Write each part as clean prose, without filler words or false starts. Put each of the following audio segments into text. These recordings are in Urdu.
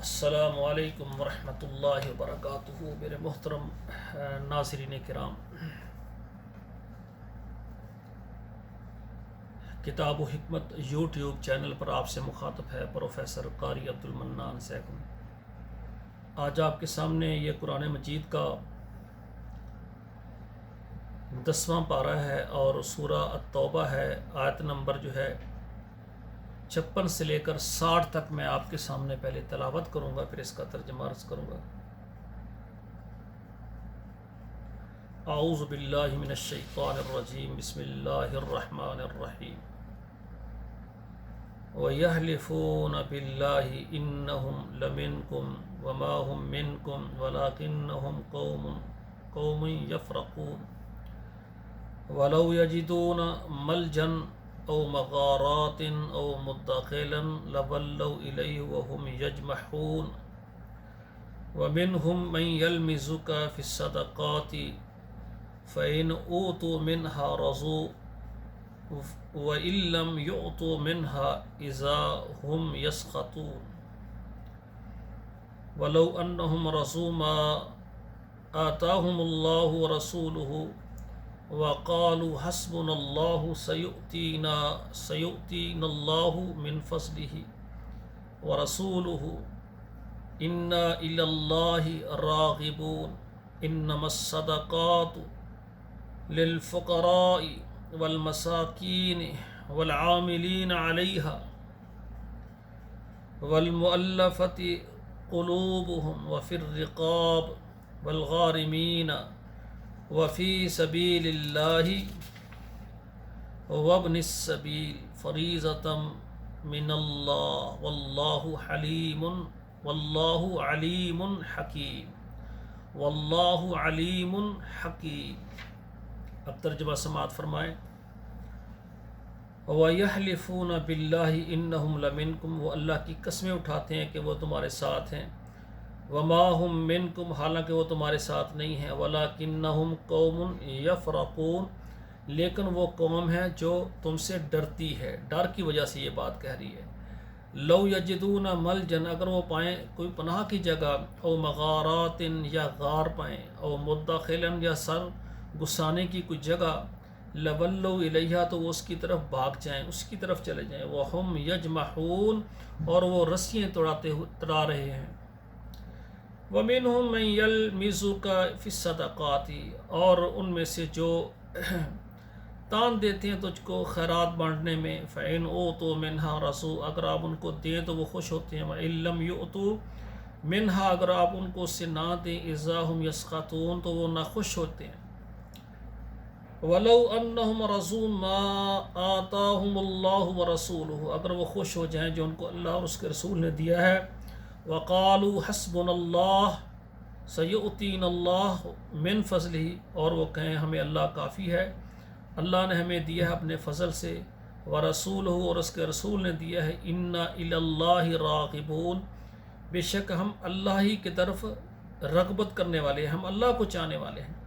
السلام علیکم ورحمۃ اللہ وبرکاتہ۔ میرے محترم ناظرین کرام، کتاب و حکمت یوٹیوب چینل پر آپ سے مخاطب ہے پروفیسر قاری عبدالمنان سیکم۔ آج آپ کے سامنے یہ قرآن مجید کا 10واں پارہ ہے اور سورہ التوبہ ہے۔ آیت نمبر 56 سے لے کر 60 تک میں آپ کے سامنے پہلے تلاوت کروں گا، پھر اس کا ترجمہ عرض کروں گا۔ اعوذ باللہ من الشیطان الرجیم، بسم اللہ الرحمن الرحیم۔ وَيَحْلِفُونَ بِاللَّهِ إِنَّهُمْ لَمِنْكُمْ وَمَا هُمْ مِنْكُمْ وَلَكِنَّهُمْ قَوْمٌ يَفْرَقُونَ وَلَوْ يَجِدُونَ مَلْجًا أَوْ مَغَارَاتٍ أَوْ مُدَّخِلًا لَوَلَّوْا إِلَيْهِ وَهُمْ يَجْمَحُونَ وَمِنْهُمْ مَنْ يَلْمِزُكَ فِي الصَّدَقَاتِ فَإِنْ أُوتُوا مِنْهَا رَضُوا وَإِنْ لَمْ يُعْطُوا مِنْهَا إِذَا هُمْ يَسْخَطُونَ وَلَوْ أَنَّهُمْ رَضُوا مَا آتَاهُمُ اللَّهُ وَرَسُولُهُ وَقَالُوا حَسْبُنَا اللَّهُ سَيُؤْتِينَا اللَّهُ مِنْ فَضْلِهِ وَرَسُولُهُ إِنَّا إِلَى اللَّهِ رَاغِبُونَ إِنَّمَا الصَّدَقَاتُ لِلْفُقَرَاءِ وَالْمَسَاكِينِ وَالْعَامِلِينَ عَلَيْهَا وَالْمُؤَلَّفَةِ قُلُوبُهُمْ وَفِي الرِّقَابِ وَالْغَارِمِينَ وَفِي سَبِيلِ اللَّهِ وَابْنِ السَّبِيلِ فَرِيضَةً مِّنَ اللَّهِ وَاللَّهُ عَلِيمٌ حَكِيمٌ واللہ علیم حکیم۔ اب ترجمہ سماعت فرمائیں۔ وَيَحْلِفُونَ بِاللَّهِ إِنَّهُمْ لَمِنْكُمْ، وہ اللہ کی قسمیں اٹھاتے ہیں کہ وہ تمہارے ساتھ ہیں۔ وَمَا هُمْ مِنْكُمْ، حالانکہ وہ تمہارے ساتھ نہیں ہیں۔ وَلَكِنَّهُمْ قَوْمٌ يَفْرَقُونَ، لیکن وہ قوم ہے جو تم سے ڈرتی ہے، ڈر کی وجہ سے یہ بات کہہ رہی ہے۔ لو یجدون ملجن، اگر وہ پائیں کوئی پناہ کی جگہ، او مغارات، یا غار پائیں، او مدخلن، یا سر گسانے کی کوئی جگہ، لولوا الیہا، تو وہ اس کی طرف بھاگ جائیں، اس کی طرف چلے جائیں۔ وہم یجمحون، اور وہ رسیاں تڑا رہے ہیں۔ ومنہم من یلمزک فی الصدقات، اور ان میں سے جو تان دیتے ہیں تجھ کو خیرات بانٹنے میں۔ فَإِنْ أُوتُوا مِنْهَا رَضُوا، اگر آپ ان کو دیں تو وہ خوش ہوتے ہیں۔ وَإِنْ لَمْ يُؤْتُوا مِنْهَا، اگر آپ ان کو سے نہ دیں، إِذَا هُمْ يَسْخَطُونَ، تو وہ ناخوش ہوتے ہیں۔ وَلَوْ أَنَّهُمْ رَضُوا مَا آتَاهُمُ اللَّهُ وَرَسُولُهُ، اگر وہ خوش ہو جائیں جو ان کو اللہ اور اس کے رسول نے دیا ہے۔ وَقَالُوا حَسْبُنَا اللَّهُ سَيُؤْتِينَا اللَّهُ مِنْ فَضْلِهِ، اور وہ کہیں ہمیں اللہ کافی ہے، اللہ نے ہمیں دیا ہے اپنے فضل سے۔ وَرَسُولُهُ، اور اس کے رسول نے دیا ہے۔ إِنَّا إِلَى اللَّهِ رَاغِبُونَ، بے شک ہم اللہ ہی کی طرف رغبت کرنے والے ہیں، ہم اللہ کو چاہنے والے ہیں۔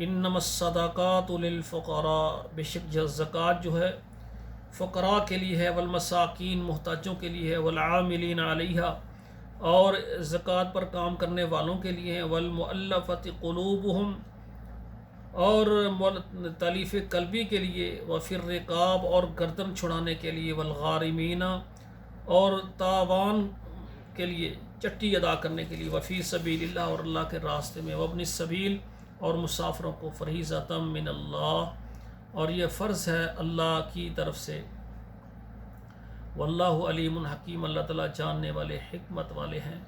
إِنَّمَا الصَّدَقَاتُ لِلْفُقَرَاءِ، بے شک زکوٰۃ جو ہے فقراء کے لیے ہے، والمساکین، محتاجوں کے لیے ہے، والعاملین علیہا، اور زکوٰۃ پر کام کرنے والوں کے لیے ہے، والمؤلفۃ قلوبہم، اور تالیف قلبی کے لیے، وفی الرقاب، اور گردن چھڑانے کے لیے، والغارمین، اور تاوان کے لیے، چٹی ادا کرنے کے لیے، وفی سبیل اللہ، اور اللہ کے راستے میں، وابن السبیل، اور مسافروں کو، فریضۃ من اللہ، اور یہ فرض ہے اللہ کی طرف سے۔ واللہ علیم حکیم، اللہ تعالیٰ جاننے والے، حکمت والے ہیں۔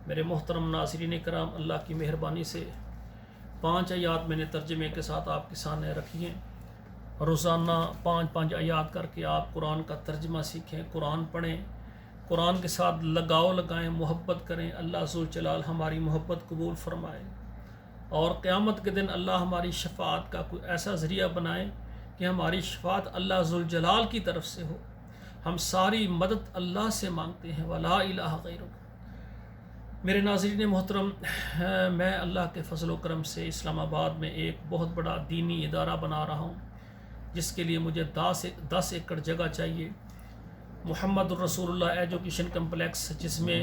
میرے محترم ناظرین کرام، اللہ کی مہربانی سے 5 آیات میں نے ترجمے کے ساتھ آپ کے سامنے رکھی ہیں۔ روزانہ 5 آیات کر کے آپ قرآن کا ترجمہ سیکھیں، قرآن پڑھیں، قرآن کے ساتھ لگاؤ لگائیں، محبت کریں۔ اللہ ذوالجلال ہماری محبت قبول فرمائے، اور قیامت کے دن اللہ ہماری شفاعت کا کوئی ایسا ذریعہ بنائے کہ ہماری شفاعت اللہ ذوالجلال کی طرف سے ہو۔ ہم ساری مدد اللہ سے مانگتے ہیں، ولا الہ غیرک۔ میرے ناظرین محترم، میں اللہ کے فضل و کرم سے اسلام آباد میں ایک بہت بڑا دینی ادارہ بنا رہا ہوں، جس کے لیے مجھے 10 ایکڑ جگہ چاہیے۔ محمد الرسول اللہ ایجوکیشن کمپلیکس، جس میں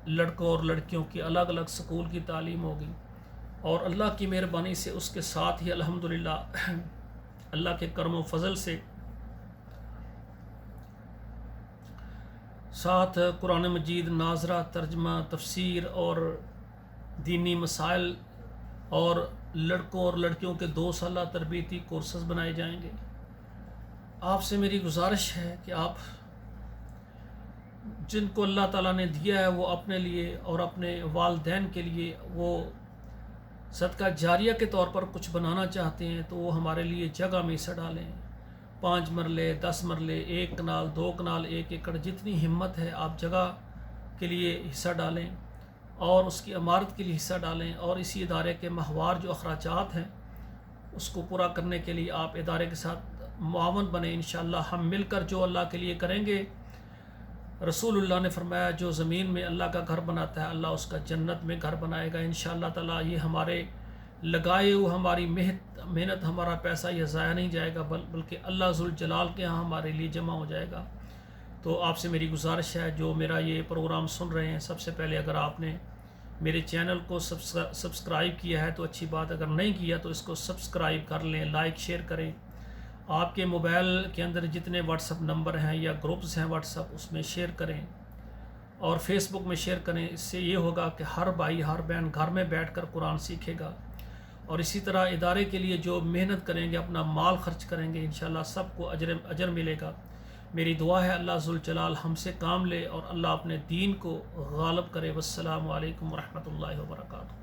لڑکوں اور لڑکیوں کی الگ الگ سکول کی تعلیم ہوگی، اور اللہ کی مہربانی سے اس کے ساتھ ہی الحمدللہ اللہ کے کرم و فضل سے ساتھ قرآن مجید ناظرہ، ترجمہ، تفسیر اور دینی مسائل اور لڑکوں اور لڑکیوں کے 2 سالہ تربیتی کورسز بنائے جائیں گے۔ آپ سے میری گزارش ہے کہ آپ جن کو اللہ تعالیٰ نے دیا ہے وہ اپنے لیے اور اپنے والدین کے لیے وہ صدقہ جاریہ کے طور پر کچھ بنانا چاہتے ہیں تو وہ ہمارے لیے جگہ میں حصہ ڈالیں، 5 مرلے، 10 مرلے، 1 کنال، 2 کنال، 1 ایکڑ، جتنی ہمت ہے آپ جگہ کے لیے حصہ ڈالیں اور اس کی عمارت کے لیے حصہ ڈالیں، اور اسی ادارے کے ماہوار جو اخراجات ہیں اس کو پورا کرنے کے لیے آپ ادارے کے ساتھ معاون بنیں۔ انشاءاللہ ہم مل کر جو اللہ کے لیے کریں گے، رسول اللہ نے فرمایا جو زمین میں اللہ کا گھر بناتا ہے اللہ اس کا جنت میں گھر بنائے گا انشاءاللہ تعالیٰ۔ یہ ہمارے لگائے ہوئے ہماری محنت، ہمارا پیسہ یہ ضائع نہیں جائے گا، بلکہ اللہ ذوالجلال کے ہاں ہمارے لیے جمع ہو جائے گا۔ تو آپ سے میری گزارش ہے جو میرا یہ پروگرام سن رہے ہیں، سب سے پہلے اگر آپ نے میرے چینل کو سبسکرائب کیا ہے تو اچھی بات، اگر نہیں کیا تو اس کو سبسکرائب کر لیں، لائک شیئر کریں۔ آپ کے موبائل کے اندر جتنے واٹس اپ نمبر ہیں یا گروپس ہیں واٹس اپ، اس میں شیئر کریں اور فیس بک میں شیئر کریں۔ اس سے یہ ہوگا کہ ہر بھائی ہر بہن گھر میں بیٹھ کر قرآن سیکھے گا، اور اسی طرح ادارے کے لیے جو محنت کریں گے، اپنا مال خرچ کریں گے، انشاءاللہ سب کو اجر ملے گا۔ میری دعا ہے اللہ ذوالجلال ہم سے کام لے اور اللہ اپنے دین کو غالب کرے۔ والسلام علیکم ورحمۃ اللہ وبرکاتہ۔